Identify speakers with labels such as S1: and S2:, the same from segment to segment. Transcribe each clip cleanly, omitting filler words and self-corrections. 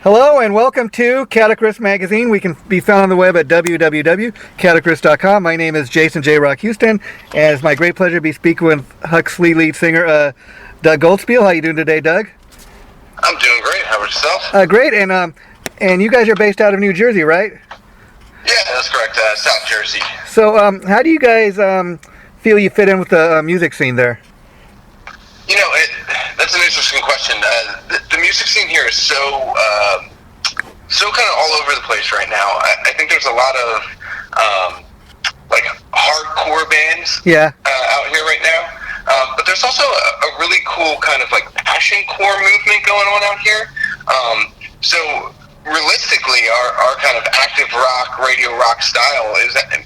S1: Hello and welcome to Riffs Magazine. We can be found on the web at www.riffs.com. My name is Jason JROCK Houston, and it's my great pleasure to be speaking with Huxley lead singer Doug Goldspiel. How you doing today, Doug?
S2: I'm doing great. How about yourself?
S1: Great, and you guys are based out of New Jersey, right?
S2: Yeah, that's correct. South Jersey.
S1: So, how do you guys feel you fit in with the music scene there?
S2: You know, that's an interesting question. The music scene here is so kind of all over the place right now. I think there's a lot of like hardcore bands out here right now. But there's also a really cool kind of like passion core movement going on out here. So realistically, our kind of active rock, radio rock style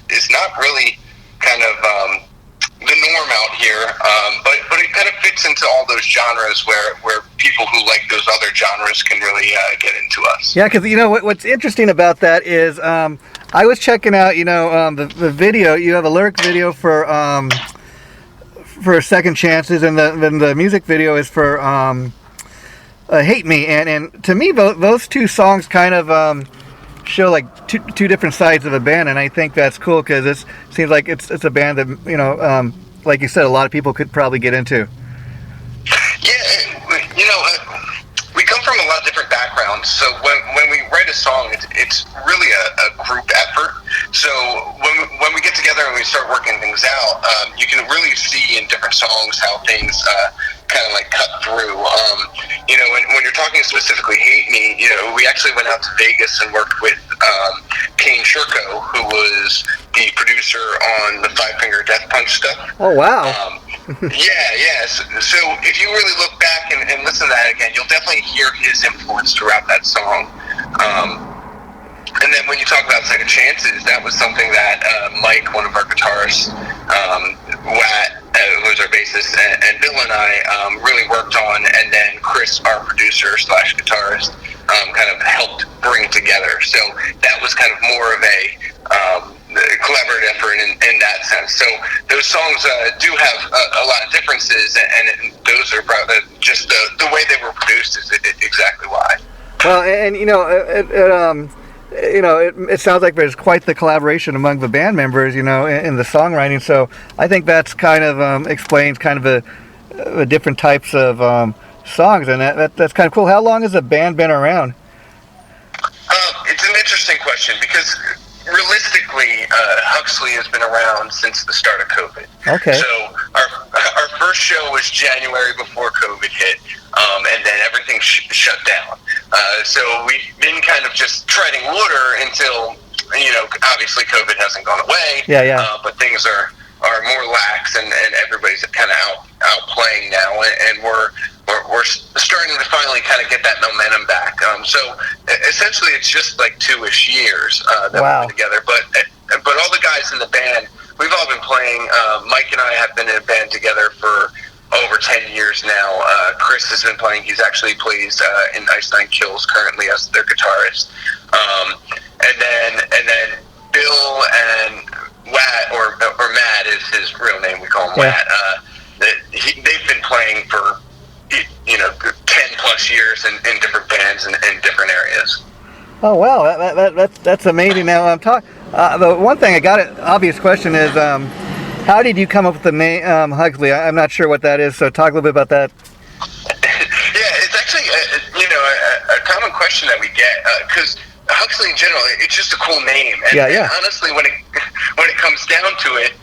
S2: is not really kind of the norm out here, but it kind of fits into all those genres where people who like those other genres can really get into us. Yeah,
S1: because what's interesting about that is I was checking out the video. You have a lyric video for Second Chances, and then the music video is for Hate Me, and to me those two songs kind of show like two different sides of a band, and I think that's cool because it seems like it's a band that like you said, a lot of people could probably get into.
S2: Yeah, we come from a lot of different backgrounds, so when we write a song, it's really a group effort. So when we get together and we start working things out, you can really see in different songs how things kind of like cut through. When you're talking specifically Hate Me, we actually went out to Vegas and worked with Kane Shurko, who was the producer on the Five Finger Death Punch stuff.
S1: Oh, wow.
S2: Yeah. So if you really look back and listen to that again, you'll definitely hear his influence throughout that song. And then when you talk about Second Chances, that was something that Mike, one of our guitarists, Watt, who was our bassist, and Bill and I really worked on, and then Chris, our producer / guitarist, kind of helped bring together. So that was kind of more of a collaborative effort in that sense. So those songs do have a lot of differences, and those are just the way they were produced is exactly why.
S1: Well, and it sounds like there's quite the collaboration among the band members, in the songwriting. So I think that's kind of explains kind of the different types of songs, and that's kind of cool. How long has the band been around?
S2: It's an interesting question because realistically, Huxley has been around since the start of COVID.
S1: Okay.
S2: So our first show was January before COVID hit, and then everything shut down. So we've been kind of just treading water until, obviously COVID hasn't gone away.
S1: Yeah.
S2: But things are more lax, and everybody's kind of out playing now, and we're starting to finally kind of get that momentum back. So essentially, it's just like 2-ish years that we've been together. But all the guys in the band, we've all been playing. Mike and I have been in a band together for over 10 years now. Chris has been playing. He's actually plays in Ice Nine Kills currently as their guitarist. And then Bill and Watt, or Matt is his real name. We call him Watt. They've been playing for 10 plus years in different bands and in different areas.
S1: Oh wow, that's amazing. Now the one thing I got an obvious question is how did you come up with the name Huxley? I'm not sure what that is, so talk a little bit about that.
S2: Yeah, it's actually a common question that we get because Huxley in general, it's just a cool name. And honestly, when it comes down to it,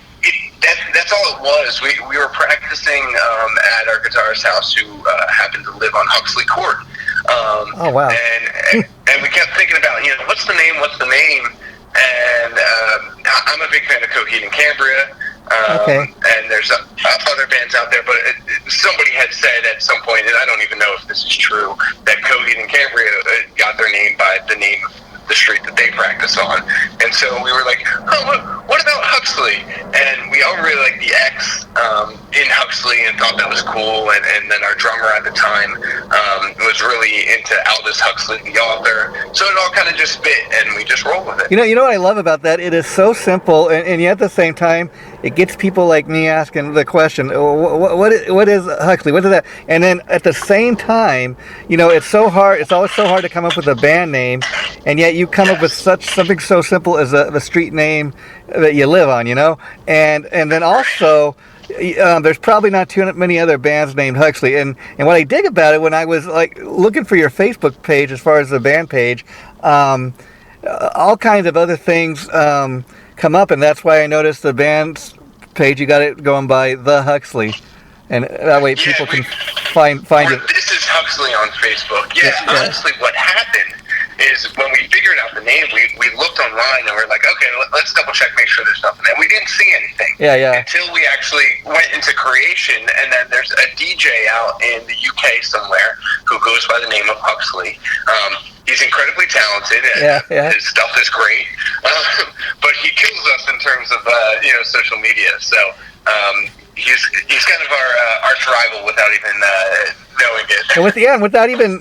S2: that's all it was. We were practicing at our guitarist's house, who happened to live on Huxley Court.
S1: Oh wow!
S2: And we kept thinking about what's the name, and I'm a big fan of Coheed and Cambria. And there's other bands out there, but somebody had said at some point, and I don't even know if this is true, that Coheed and Cambria got their name by the name of the street that they practice on. And so we were like, what about Huxley? and we all really liked the X in Huxley and thought that was cool. And then our drummer at the time was really into Aldous Huxley, the author. So it all kind of just fit, and we just rolled with it.
S1: You know what I love about that? It is so simple, and yet at the same time, it gets people like me asking the question, what is Huxley? What is that? And then at the same time, it's so hard. It's always so hard to come up with a band name, and yet you come up with something so simple as the street name that you live on, and then also. There's probably not too many other bands named Huxley, and what I dig about it, when I was like looking for your Facebook page as far as the band page, all kinds of other things come up, and that's why I noticed the band's page, you got it going by The Huxley, and that way people can find you.
S2: This is Huxley on Facebook. Yeah, honestly, what happened is when we figured out the name, we looked online and we're like, okay, let's double check, make sure there's nothing. And we didn't see anything.
S1: Yeah.
S2: Until we actually went into creation, and then there's a DJ out in the UK somewhere who goes by the name of Huxley. He's incredibly talented, and his stuff is great, but he kills us in terms of social media. So he's kind of our arch rival without even knowing it.
S1: And without even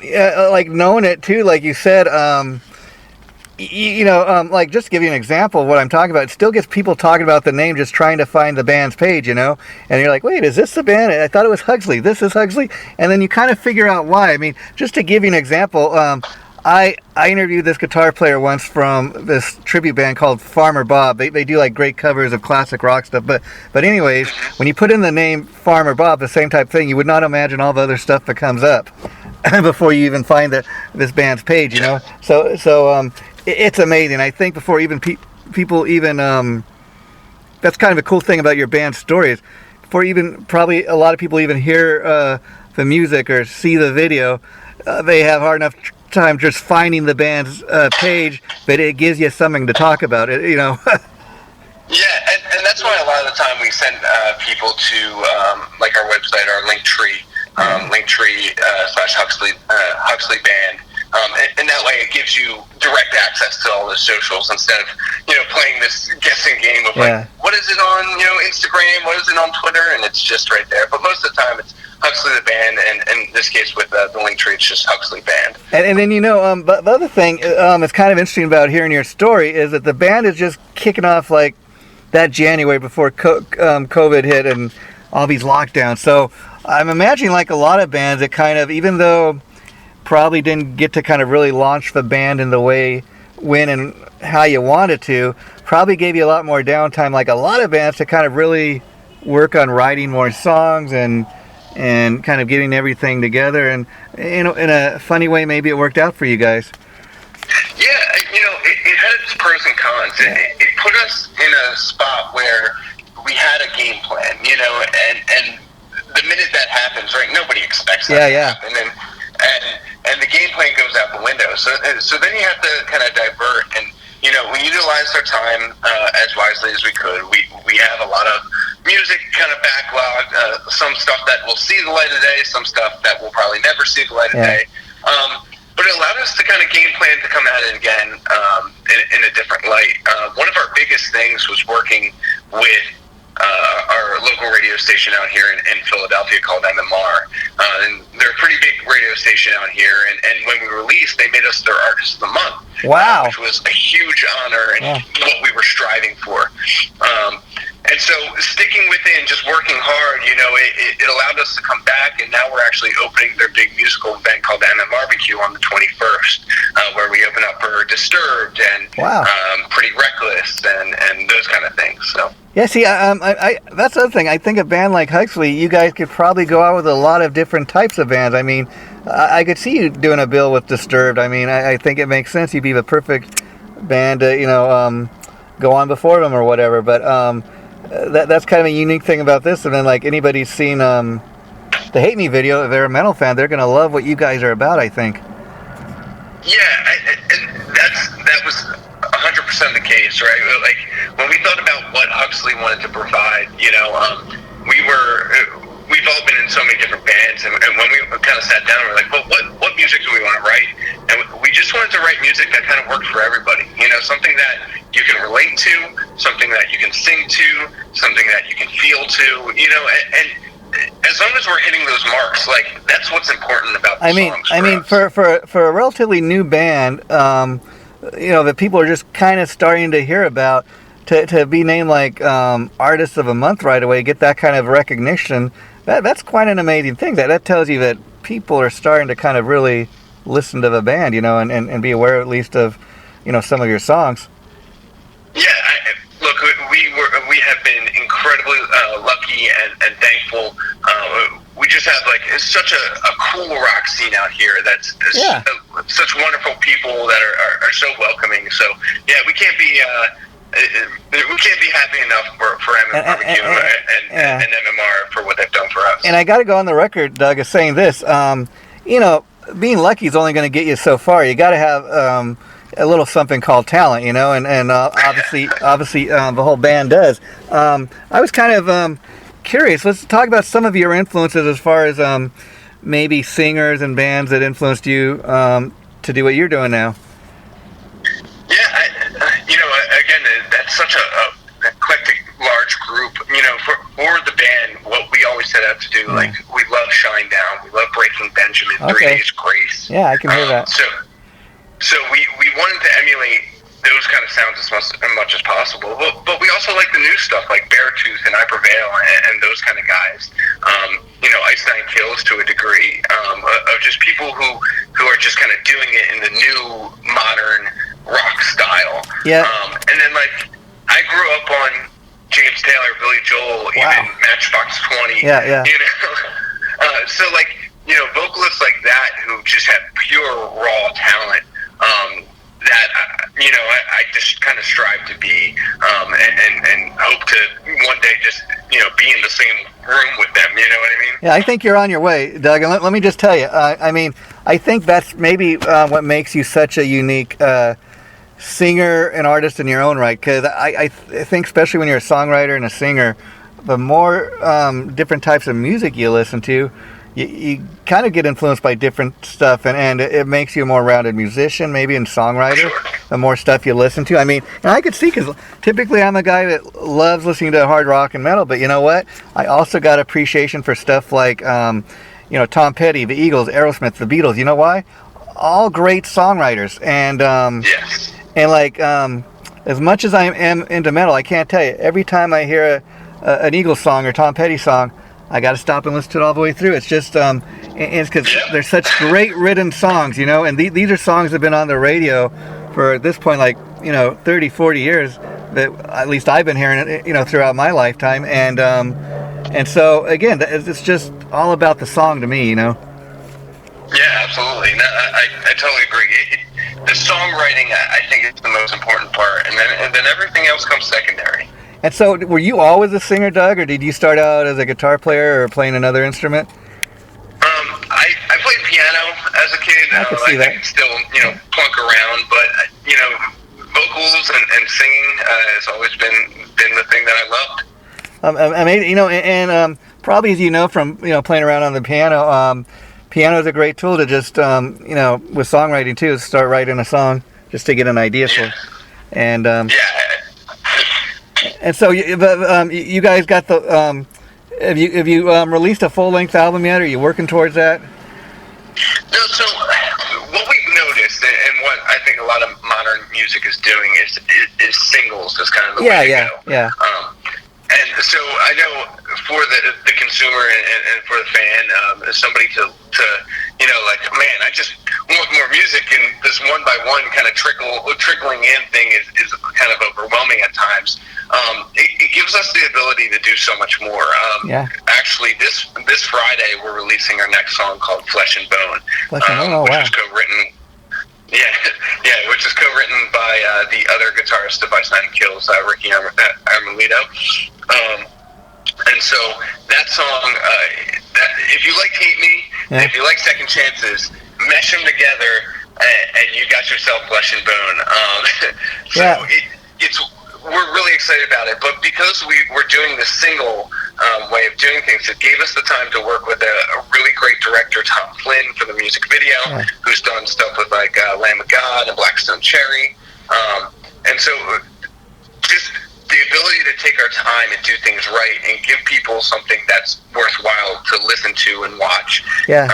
S1: knowing it too, like you said, like just to give you an example of what I'm talking about, it still gets people talking about the name, just trying to find the band's page, and you're like, wait, is this the band? I thought it was Huxley. This is Huxley, and then you kind of figure out why. I mean, just to give you an example, I interviewed this guitar player once from this tribute band called Farmer Bob. They do like great covers of classic rock stuff. But anyways, when you put in the name Farmer Bob, the same type thing, you would not imagine all the other stuff that comes up before you even find this band's page. So it's amazing. I think before even people even that's kind of a cool thing about your band's stories. Before even probably a lot of people even hear the music or see the video, they have hard enough time just finding the band's page, but it gives you something to talk about.
S2: Yeah, and that's why a lot of the time we send people to like our website, our Linktree, Linktree/Huxley band, and that way it gives you direct access to all the socials instead of playing this guessing game of like, what is it on Instagram, what is it on Twitter, and it's just right there. But most of the time it's Huxley the band, and in this case with the Linktree, it's just Huxley band.
S1: And then but the other thing that's kind of interesting about hearing your story is that the band is just kicking off like that January before COVID hit and all these lockdowns. So I'm imagining like a lot of bands that kind of, even though probably didn't get to kind of really launch the band in the way, when and how you wanted to, probably gave you a lot more downtime, like a lot of bands, to kind of really work on writing more songs and kind of getting everything together, and in a funny way, maybe it worked out for you guys.
S2: Yeah, it had its pros and cons. It put us in a spot where we had a game plan, and the minute that happens, right, nobody expects that to happen, and the game plan goes out the window. So then you have to kind of divert, and we utilized our time as wisely as we could. We have a lot of music kind of backlogged, some stuff that will see the light of day, some stuff that will probably never see the light of day. But it allowed us to kind of game plan to come at it again in a different light. One of our biggest things was working with our local radio station out here in Philadelphia called MMR. And they're a pretty big radio station out here. And when we released, they made us their Artist of the Month.
S1: Wow.
S2: Which was a huge honor and what we were striving for. And so sticking with it and just working hard, it allowed us to come back, and now we're actually opening their big musical event called MMRBQ on the 21st, where we open up for Disturbed and Pretty Reckless and those kind of things. So.
S1: Yeah, see, I that's the other thing. I think a band like Huxley, you guys could probably go out with a lot of different types of bands. I mean, I could see you doing a bill with Disturbed. I mean, I think it makes sense. You'd be the perfect band to, go on before them or whatever. But that's kind of a unique thing about this. And then, like, anybody's seen the Hate Me video, if they're a metal fan, they're going to love what you guys are about, I think.
S2: Yeah, that was 100% the case, right? Like, when we thought about what Huxley wanted to provide, we've all been in so many different bands, and when we kind of sat down, we're like, well, what music do we want to write? And we just wanted to write music that kind of worked for everybody, something that you can relate to, something that you can sing to, something that you can feel to, and as long as we're hitting those marks, like, that's what's important about the songs
S1: for a relatively new band, that people are just kind of starting to hear about, to be named like Artist of the Month right away, get that kind of recognition, that's quite an amazing thing. That tells you that people are starting to kind of really listen to the band, and be aware at least of, some of your songs.
S2: Yeah, look, we have been incredibly lucky and thankful. We just have it's such a cool rock scene out here. That's such wonderful people that are so welcoming. So yeah, we can't be happy enough for Barbecue and MMR for what they've done for us.
S1: And I got to go on the record, Doug, as saying this. Being lucky is only going to get you so far. You got to have a little something called talent, and obviously the whole band does. I was kind of curious. Let's talk about some of your influences as far as maybe singers and bands that influenced you to do what you're doing now.
S2: Yeah, again, that's such a eclectic, large group. For the band, what we always set out to do, we love Shine Down, we love Breaking Benjamin, 3 Days Grace.
S1: Yeah, I can hear that.
S2: So we wanted to emulate those kind of sounds as much as possible, but we also like the new stuff like Beartooth and I Prevail and those kind of guys. Ice Nine Kills to a degree, of just people who are just kind of doing it in the new modern rock style.
S1: Yeah.
S2: And then I grew up on James Taylor, Billy Joel, even Matchbox 20.
S1: Yeah.
S2: So vocalists like that who just have pure raw talent. That I just kind of strive to be, and hope to one day just be in the same room with them. You know what I mean?
S1: Yeah, I think you're on your way, Doug. And let me just tell you, I think that's maybe what makes you such a unique singer and artist in your own right. Because I think, especially when you're a songwriter and a singer, the more different types of music you listen to, you kind of get influenced by different stuff, and it makes you a more rounded musician, maybe, and songwriter, the more stuff you listen to. And I could see, because typically I'm a guy that loves listening to hard rock and metal, but you know what? I also got appreciation for stuff like, Tom Petty, the Eagles, Aerosmith, the Beatles. You know why? All great songwriters. And, as much as I am into metal, I can't tell you, every time I hear an Eagles song or Tom Petty song, I got to stop and listen to it all the way through. It's just, it's because they're such great written songs, and these are songs that have been on the radio for, at this point, 30, 40 years, that at least I've been hearing it, throughout my lifetime. And so, again, it's just all about the song to me,
S2: Yeah, absolutely. No, I totally agree. The songwriting, I think, is the most important part, and then everything else comes secondary.
S1: And so, were you always a singer, Doug, or did you start out as a guitar player or playing another instrument?
S2: I played piano as a kid.
S1: I could see that.
S2: I could still, plunk around, but vocals and singing has always been the thing that I loved.
S1: Amazing, and probably as you know from playing around on the piano, piano is a great tool to just with songwriting too, start writing a song just to get an idea for. And and so you guys got the have you released a full-length album yet? Are you working towards that?
S2: No, so what we've noticed, and what I think a lot of modern music is doing, is singles is kind of the way to go.
S1: Yeah.
S2: And so I know for the consumer and for the fan, somebody to man, I just want more music, and this one by one kind of trickling in thing is kind of overwhelming at times. It gives us the ability to do so much more. Actually, this Friday we're releasing our next song called Flesh and Bone, which is co-written. Which is co-written by the other guitarist of Ice Nine Kills, Ricky Armolito. And so that song, if you like Hate Me, if you like Second Chances, mesh them together, and you got yourself Flesh and Bone. We're really excited about it, but because we're doing this single way of doing things, it gave us the time to work with a really great director, Tom Flynn, for the music video, who's done stuff with Lamb of God and Blackstone Cherry. And so ability to take our time and do things right and give people something that's worthwhile to listen to and watch.
S1: Yeah.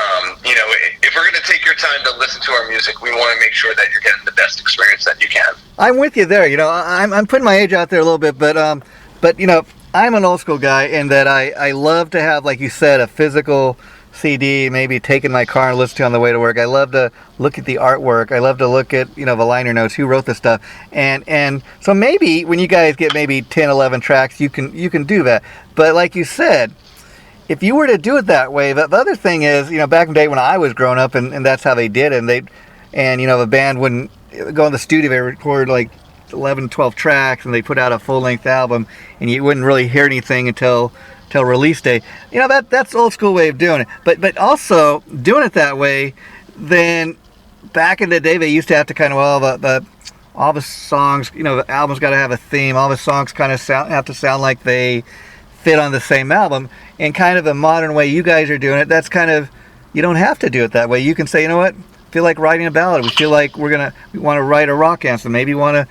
S2: You know, if we're going to take your time to listen to our music, we want to make sure that you're getting the best experience that you can.
S1: I'm with you there. You know, I'm putting my age out there a little bit, but you know, I'm an old school guy in that I love to have, like you said, a physical CD, maybe take in my car and listen to on the way to work. I love to look at the artwork. I love to look at, you know, the liner notes, who wrote this stuff. And so maybe when you guys get maybe 10, 11 tracks, you can do that. But like you said, if you were to do it that way, the other thing is, you know, back in the day when I was growing up, and that's how they did it, and you know, the band wouldn't go in the studio, they record like 11, 12 tracks, and they put out a full-length album, and you wouldn't really hear anything until release day. You know, that's old school way of doing it. But also doing it that way, then back in the day they used to have to kind of, well, all the songs, you know, the album's got to have a theme. All the songs kind of have to sound like they fit on the same album. And kind of the modern way you guys are doing it, that's kind of, you don't have to do it that way. You can say, you know what, feel like writing a ballad. We feel like we want to write a rock anthem. Maybe you want to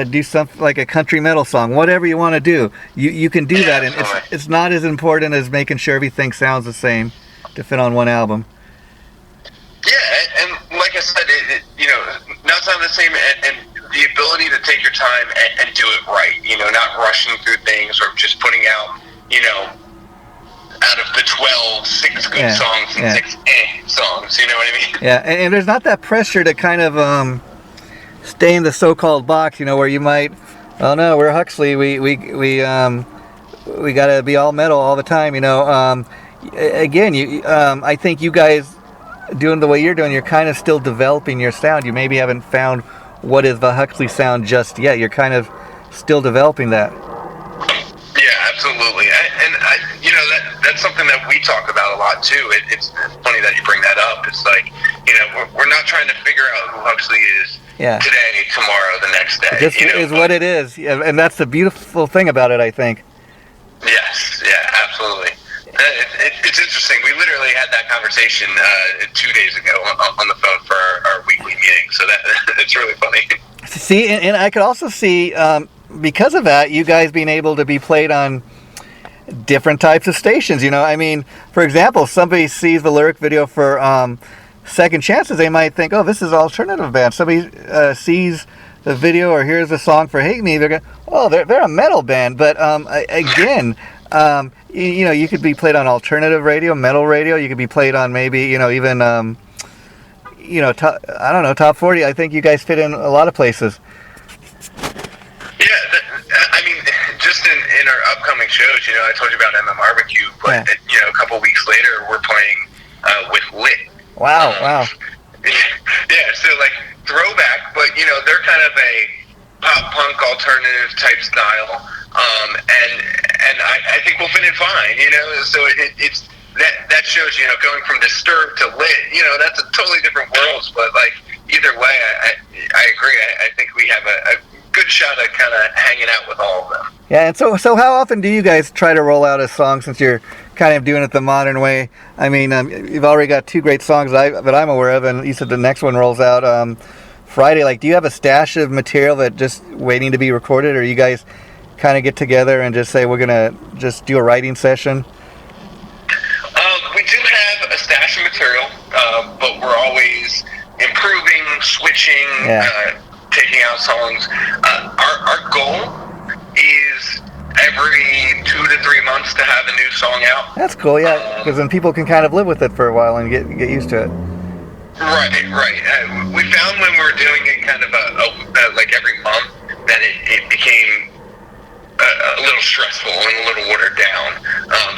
S1: do something like a country metal song, whatever you want to do, you can do that, and it's not as important as making sure everything sounds the same to fit on one album.
S2: Yeah, and like I said, you know, not sound the same, and the ability to take your time and do it right, you know, not rushing through things or just putting out, you know, out of the 12, 6 good songs and 6 songs, you know what I mean? Yeah,
S1: and there's not that pressure to kind of stay in the so-called box, you know, where you might, oh no, we're Huxley, we got to be all metal all the time, you know. Again, I think you guys doing the way you're doing, you're kind of still developing your sound. You maybe haven't found what is the Huxley sound just yet. You're kind of still developing that.
S2: Yeah, absolutely. You know, that's something that we talk about a lot too. It's funny that you bring that up. It's like, you know, we're not trying to figure out who Huxley is today, tomorrow, the next day.
S1: This is what it is, and that's the beautiful thing about it, I think.
S2: Yes, yeah, absolutely. It's interesting. We literally had that conversation 2 days ago on the phone for our weekly meeting, so it's really funny.
S1: See, and I could also see, because of that, you guys being able to be played on different types of stations. You know, I mean, for example, if somebody sees the lyric video for Second Chances, they might think, oh, this is an alternative band. Somebody sees the video or hears the song for Hate Me, they're going, oh, they're a metal band. But again, you know, you could be played on alternative radio, metal radio. You could be played on maybe, you know, even, you know, I don't know, top 40. I think you guys fit in a lot of places.
S2: Yeah, I mean, just in our upcoming shows, you know, I told you about MM Barbecue, but, you know, a couple weeks later, we're playing with Lit.
S1: Wow, wow.
S2: Yeah, so like throwback, but you know, they're kind of a pop punk alternative type style, and I think we'll fit in fine, you know. So it's that shows, you know, going from Disturbed to Lit, you know, that's a totally different worlds. But like either way, I agree. I think we have a good shot at kind of hanging out with all of them.
S1: Yeah, and so how often do you guys try to roll out a song since you're kind of doing it the modern way? I mean, you've already got 2 great songs that I'm aware of, and you said the next one rolls out Friday. Like, do you have a stash of material that just waiting to be recorded, or you guys kind of get together and just say we're gonna just do a writing session?
S2: We do have a stash of material, but we're always improving, switching, taking out songs. Our goal is every 2 to 3 months to have a new song out.
S1: That's cool, yeah, because then people can kind of live with it for a while and get used to it.
S2: Right. We found when we were doing it kind of like every month that it became a little stressful and a little watered down.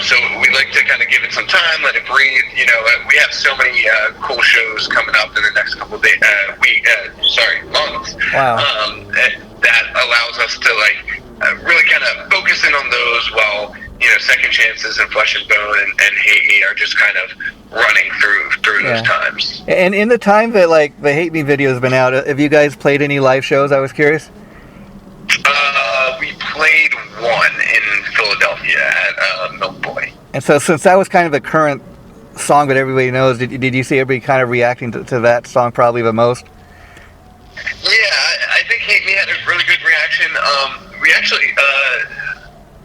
S2: So we like to kind of give it some time, let it breathe. You know, we have so many cool shows coming up in the next couple of days, months.
S1: Wow.
S2: That allows us to like really kind of focus in on those while, you know, Second Chances and Flesh and Bone and Hate Me are just kind of running through those times. And
S1: in the time that like the Hate Me video has been out, have you guys played any live shows? I was curious.
S2: We played one in Philadelphia at Milk Boy.
S1: And so since that was kind of the current song that everybody knows, did you see everybody kind of reacting to that song probably the most?
S2: Yeah, I think Hate Me had a really good reaction. we actually,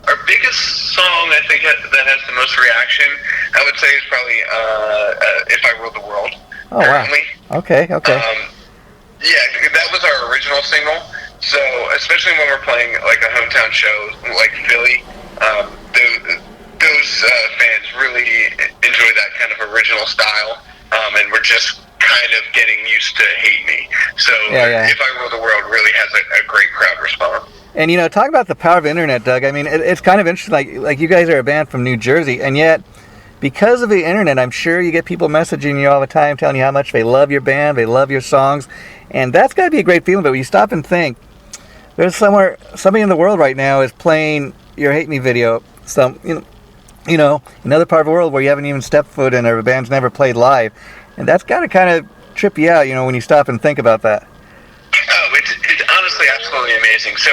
S2: our biggest song, I think, that has the most reaction, I would say, is probably If I Ruled the World.
S1: Oh, currently. Wow. Okay.
S2: Yeah, that was our original single. So, especially when we're playing like a hometown show like Philly, those fans really enjoy that kind of original style, and we're just kind of getting used to Hate Me. So, If I Rule the World really has a great crowd response.
S1: And talk about the power of the internet, Doug. I mean, it's kind of interesting. Like you guys are a band from New Jersey, and yet because of the internet, I'm sure you get people messaging you all the time, telling you how much they love your band, they love your songs, and that's got to be a great feeling. But when you stop and think, there's somebody in the world right now is playing your Hate Me video. Another part of the world where you haven't even stepped foot in, or the band's never played live, and that's got to kind of trip you out, when you stop and think about that.
S2: Oh, it's honestly absolutely amazing. So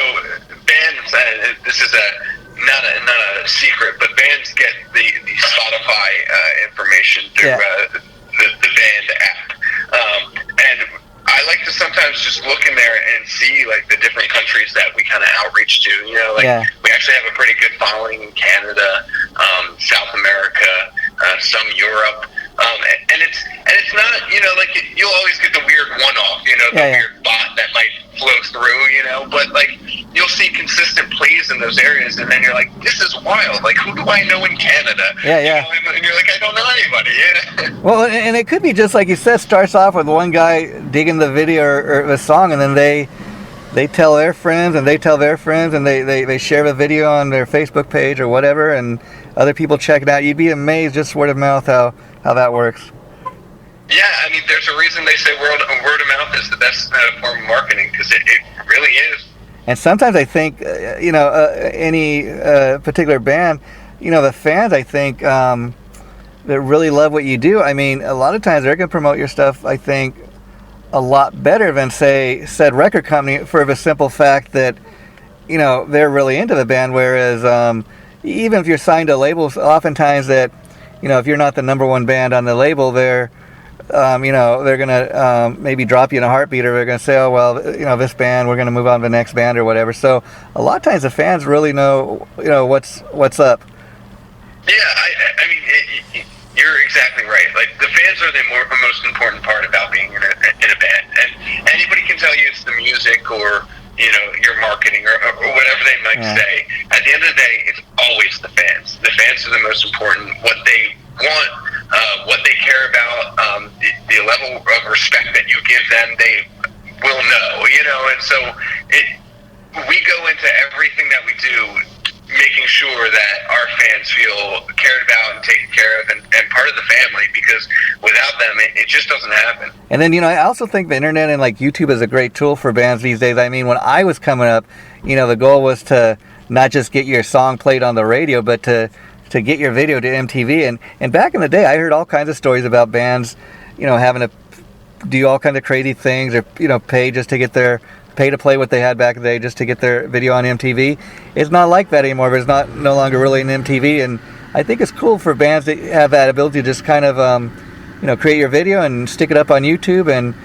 S2: bands, this is not a secret, but bands get the Spotify information through the band app, and I like to sometimes just look in there and see like the different countries that we kind of outreach to. We actually have a pretty good following in Canada, South America, some Europe, and it's not like you'll always get the weird one-off, weird bot that might flow through, but like you'll see consistent plays in those areas, and then you're like, this is wild. Like, who do I know in Canada? And you're like, I don't know anybody.
S1: Well, and it could be just like you said, starts off with one guy digging the video or the song, and then they tell their friends, and they tell their friends, and they share the video on their Facebook page or whatever, and other people check it out. You'd be amazed, just word of mouth, how that works.
S2: Yeah, I mean, there's a reason they say word of mouth is the best form of marketing, because it really is.
S1: And sometimes I think, any particular band, the fans, I think, that really love what you do, I mean, a lot of times they're going to promote your stuff, I think, a lot better than, say, said record company, for the simple fact that, they're really into the band, whereas even if you're signed to labels, oftentimes that, if you're not the number one band on the label, they're going to maybe drop you in a heartbeat, or they're going to say, oh, well, this band, we're going to move on to the next band or whatever. So a lot of times the fans really know, what's up.
S2: Yeah, I mean, you're exactly right. Like, the fans are the most important part about being in a band. And anybody can tell you it's the music or, your marketing or whatever they might say. At the end of the day, it's always the fans. The fans are the most important. What they want, what they care about, the level of respect that you give them, they will know, and so we go into everything that we do making sure that our fans feel cared about and taken care of and part of the family, because without them, it just doesn't happen.
S1: And then, I also think the internet and like YouTube is a great tool for bands these days. I mean, when I was coming up, the goal was to not just get your song played on the radio, but to get your video to MTV. And back in the day, I heard all kinds of stories about bands, having to do all kinds of crazy things, or, pay just to get pay to play what they had back in the day just to get their video on MTV. It's not like that anymore. There's no longer really an MTV, and I think it's cool for bands that have that ability to just kind of, create your video and stick it up on YouTube, and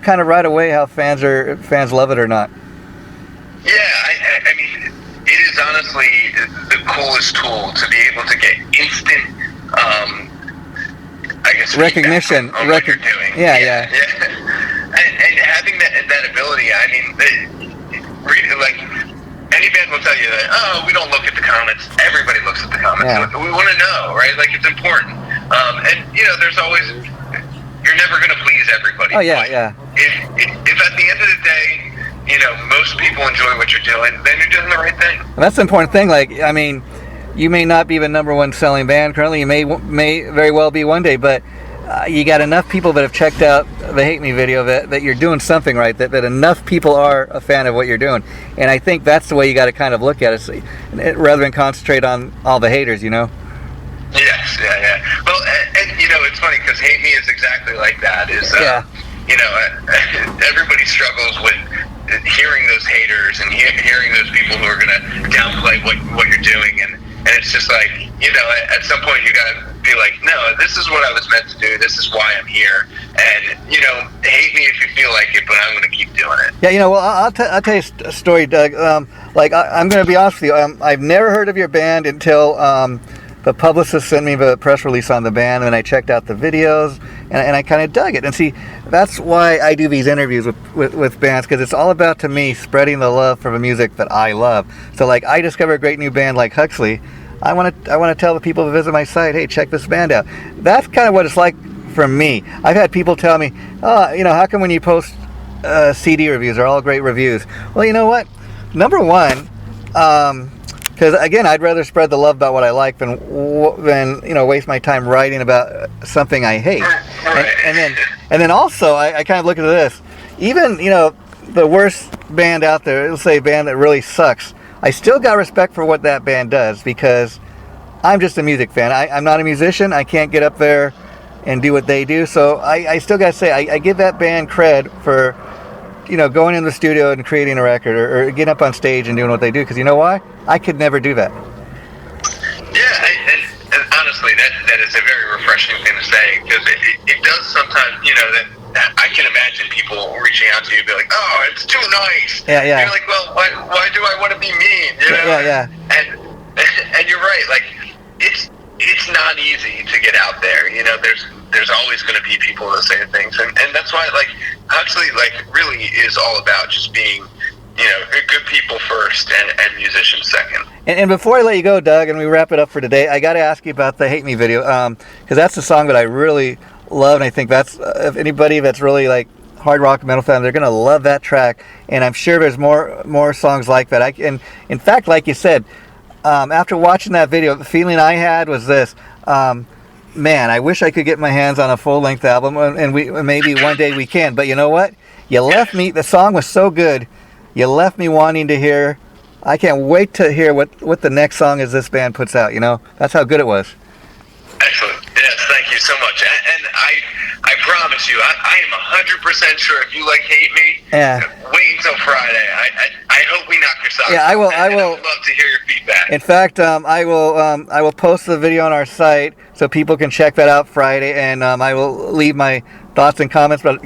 S1: kind of right away how fans love it or not.
S2: Yeah, I mean, it is honestly the coolest tool to be able to get instant,
S1: recognition
S2: on what you're doing.
S1: Yeah.
S2: And having that ability, I mean, really, like, any band will tell you that, oh, we don't look at the comments. Everybody looks at the comments.
S1: Yeah.
S2: We want to know, right? Like, it's important. And, there's always, you're never going to please everybody.
S1: Oh, yeah.
S2: If at the end of the day, most people enjoy what you're doing, then you're doing the right thing.
S1: And that's the important thing. Like, I mean, you may not be the number one selling band currently. You may very well be one day, but you got enough people that have checked out the Hate Me video that you're doing something right, that enough people are a fan of what you're doing. And I think that's the way you got to kind of look at it, rather than concentrate on all the haters,
S2: Yes, yeah. Well, and it's funny, because Hate Me is exactly like that. Everybody struggles with hearing those haters and hearing those people who are going to downplay what you're doing, and it's just like, at some point you got to be like, no, this is what I was meant to do, this is why I'm here, and hate me if you feel like it, but I'm going to keep doing it.
S1: Yeah, well, I'll tell you a story, Doug. I'm going to be honest with you. I've never heard of your band until the publicist sent me the press release on the band, and I checked out the videos, and I kind of dug it. And see, that's why I do these interviews with bands, because it's all about, to me, spreading the love for the music that I love. So, like, I discover a great new band like Huxley. I want to tell the people who visit my site, hey, check this band out. That's kind of what it's like for me. I've had people tell me, oh, how come when you post CD reviews, they're all great reviews? Well, you know what? Number one, because again, I'd rather spread the love about what I like than waste my time writing about something I hate. And then also, I kind of look at this. Even the worst band out there, let's say a band that really sucks, I still got respect for what that band does, because I'm just a music fan. I'm not a musician. I can't get up there and do what they do. So I still got to say, I give that band cred for, going in the studio and creating a record, or getting up on stage and doing what they do. Because you know why? I could never do that.
S2: Yeah, and honestly, that is a very refreshing thing to say, because it does sometimes, that I can imagine people reaching out to you and be like, oh, it's too nice.
S1: Yeah.
S2: And you're like, well, why do I want to be mean?
S1: Yeah.
S2: And you're right. Like, it's not easy to get out there. There's always going to be people that say things, and that's why, like, Huxley, like, really is all about just being, good people first and musicians second.
S1: And before I let you go, Doug, and we wrap it up for today, I got to ask you about the Hate Me video, because that's the song that I really love, and I think that's, if anybody that's really like hard rock metal fan, they're going to love that track, and I'm sure there's more songs like that. And in fact, like you said, after watching that video, the feeling I had was this, man, I wish I could get my hands on a full-length album, and maybe one day we can, but you know what? You left me, the song was so good, you left me wanting to hear. I can't wait to hear what the next song is this band puts out, That's how good it was.
S2: Excellent. Yes, thank you so much. And I promise you, I am 100% sure if you like Hate Me, wait until Friday. I hope we knock your socks off.
S1: Yeah, I will.
S2: I would love to hear your feedback.
S1: In fact, I will post the video on our site so people can check that out Friday, and I will leave my thoughts and comments. But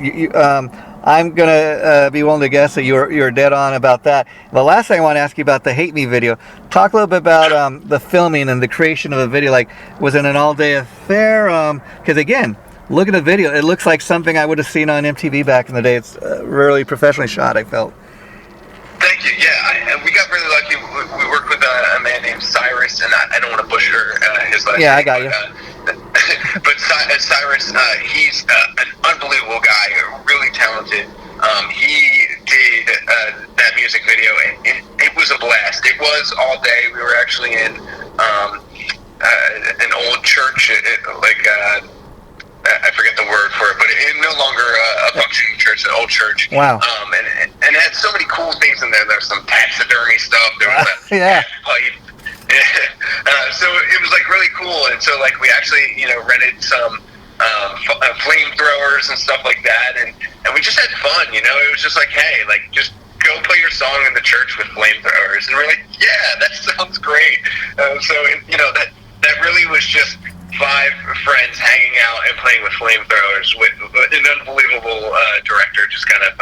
S1: I'm gonna be willing to guess that you're dead on about that. The last thing I want to ask you about the Hate Me video. Talk a little bit about the filming and the creation of the video. Like, was it an all-day affair? Because again, look at the video. It looks like something I would have seen on MTV back in the day. It's really professionally shot, I felt.
S2: Thank you. Yeah, we got really lucky. We worked with a man named Cyrus, and I don't want to butcher his last name.
S1: Yeah, I got you.
S2: But Cyrus, he's an unbelievable guy, really talented. He did that music video, and it was a blast. It was all day. We were actually in an old church, I forget the word for it, but it no longer a functioning church, an old church.
S1: Wow.
S2: And it had so many cool things in there. There's some taxidermy stuff. There was a
S1: yeah.
S2: pipe. So it was like really cool. And so like we actually, rented some flamethrowers and stuff like that. And we just had fun, It was just like, hey, like just go play your song in the church with flamethrowers. And we're like, yeah, that sounds great. That really was just 5 friends hanging out and playing with flamethrowers with an unbelievable director just kind of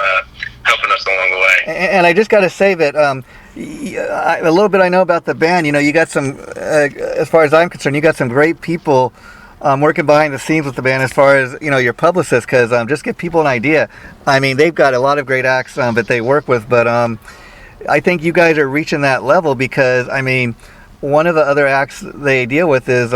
S2: helping us along the way.
S1: And I just got to say that a little bit I know about the band. You got some, as far as I'm concerned, you got some great people working behind the scenes with the band as far as, your publicist, because just give people an idea. I mean, they've got a lot of great acts that they work with, but I think you guys are reaching that level because, I mean, one of the other acts they deal with is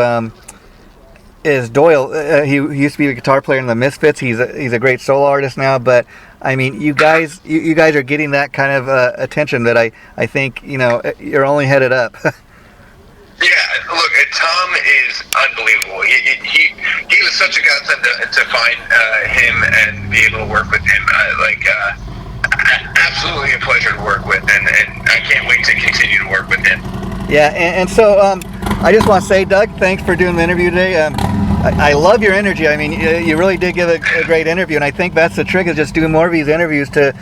S1: Doyle. He used to be a guitar player in the Misfits. He's a great solo artist now. But I mean, you guys are getting that kind of attention that I think you're only headed up.
S2: Yeah, look, Tom is unbelievable. He was such a godsend to find him and be able to work with him. Absolutely a pleasure to work with, and I can't wait to continue to work with him.
S1: Yeah, and so I just want to say, Doug, thanks for doing the interview today. I love your energy. I mean, you really did give a great interview, and I think that's the trick, is just doing more of these interviews to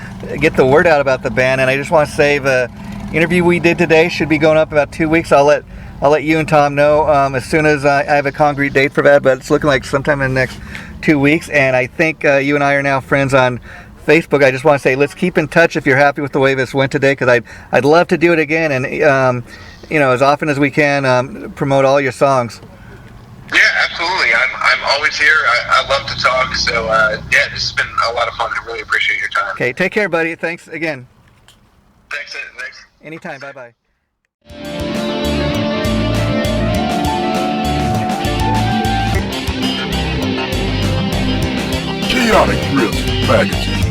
S1: get the word out about the band. And I just want to say the interview we did today should be going up about 2 weeks. I'll let I'll let you and Tom know as soon as I have a concrete date for that, but it's looking like sometime in the next 2 weeks. And I think you and I are now friends on Facebook. I just want to say, let's keep in touch if you're happy with the way this went today, because I'd love to do it again, and as often as we can, promote all your songs.
S2: Yeah, absolutely. I'm always here. I love to talk. So yeah, this has been a lot of fun. I really appreciate your time.
S1: Okay, take care, buddy. Thanks again.
S2: Thanks.
S1: Anytime. Bye-bye.
S3: Chaotic Riffs Magazine.